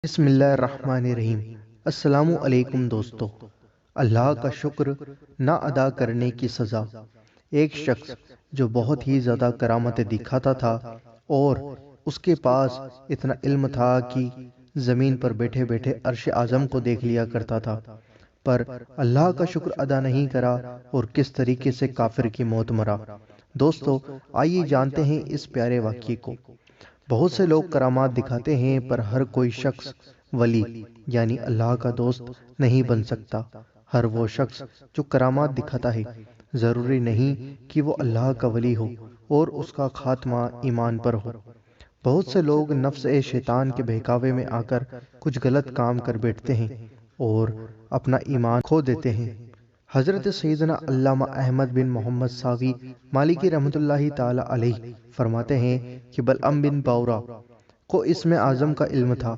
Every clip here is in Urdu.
بسم اللہ الرحمن الرحیم۔ السلام علیکم دوستو۔ اللہ کا شکر نہ ادا کرنے کی سزا۔ ایک شخص جو بہت ہی زیادہ کرامتیں دکھاتا تھا اور اس کے پاس اتنا علم تھا کہ زمین پر بیٹھے بیٹھے عرش اعظم کو دیکھ لیا کرتا تھا، پر اللہ کا شکر ادا نہیں کرا اور کس طریقے سے کافر کی موت مرا۔ دوستو آئیے جانتے ہیں اس پیارے واقعے کو۔ بہت سے لوگ کرامات دکھاتے ہیں پر ہر کوئی شخص ولی یعنی اللہ کا دوست نہیں بن سکتا۔ ہر وہ شخص جو کرامات دکھاتا ہے ضروری نہیں کہ وہ اللہ کا ولی ہو اور اس کا خاتمہ ایمان پر ہو۔ بہت سے لوگ نفس شیطان کے بہکاوے میں آ کر کچھ غلط کام کر بیٹھتے ہیں اور اپنا ایمان کھو دیتے ہیں۔ حضرت سیدنا علامہ احمد بن محمد ساوی مالکی رحمۃ اللہ تعالی علیہ فرماتے ہیں کہ بلعم بن باورا کو اسم اعظم کا علم تھا۔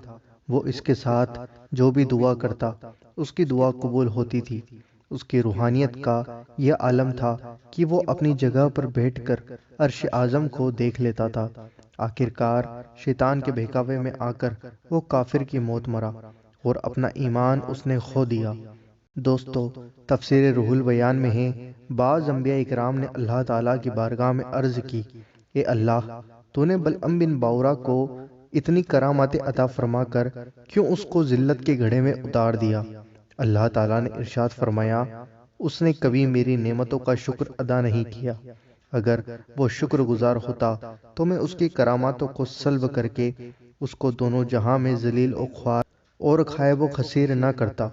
وہ اس کے ساتھ جو بھی دعا کرتا اس کی دعا قبول ہوتی تھی۔ اس کی روحانیت کا یہ عالم تھا کہ وہ اپنی جگہ پر بیٹھ کر عرش اعظم کو دیکھ لیتا تھا۔ آخرکار شیطان کے بہکاوے میں آ کر وہ کافر کی موت مرا اور اپنا ایمان اس نے کھو دیا۔ دوستو تفسیر روح البیان میں ہے، بعض انبیاء اکرام نے اللہ تعالیٰ کی بارگاہ میں عرض کی، اے اللہ، تو نے بلعم بن باورا کو اتنی کرامات عطا فرما کر کیوں اس کو ذلت کے گھڑے میں اتار دیا؟ اللہ تعالیٰ نے ارشاد فرمایا، اس نے کبھی میری نعمتوں کا شکر ادا نہیں کیا۔ اگر وہ شکر گزار ہوتا تو میں اس کی کراماتوں کو سلب کر کے اس کو دونوں جہاں میں ذلیل و خوار اور خائب و خسیر نہ کرتا۔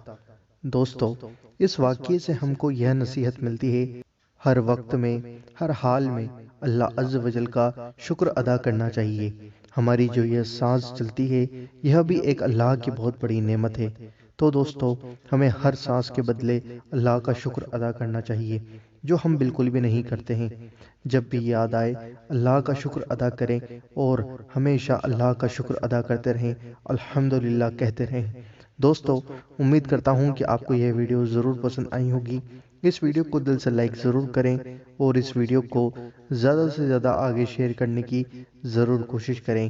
دوستو اس واقعے سے ہم کو یہ نصیحت ملتی ہے، ہر وقت میں ہر حال میں اللہ عز و جل کا شکر ادا کرنا چاہیے۔ ہماری جو یہ سانس چلتی ہے یہ بھی ایک اللہ کی بہت بڑی نعمت ہے۔ تو دوستو ہمیں ہر سانس کے بدلے اللہ کا شکر ادا کرنا چاہیے، جو ہم بالکل بھی نہیں کرتے ہیں۔ جب بھی یاد آئے اللہ کا شکر ادا کریں اور ہمیشہ اللہ کا شکر ادا کرتے رہیں، الحمدللہ کہتے رہیں۔ دوستو امید کرتا ہوں کہ آپ کو یہ ویڈیو ضرور پسند آئی ہوگی۔ اس ویڈیو کو دل سے لائک ضرور کریں اور اس ویڈیو کو زیادہ سے زیادہ آگے شیئر کرنے کی ضرور کوشش کریں۔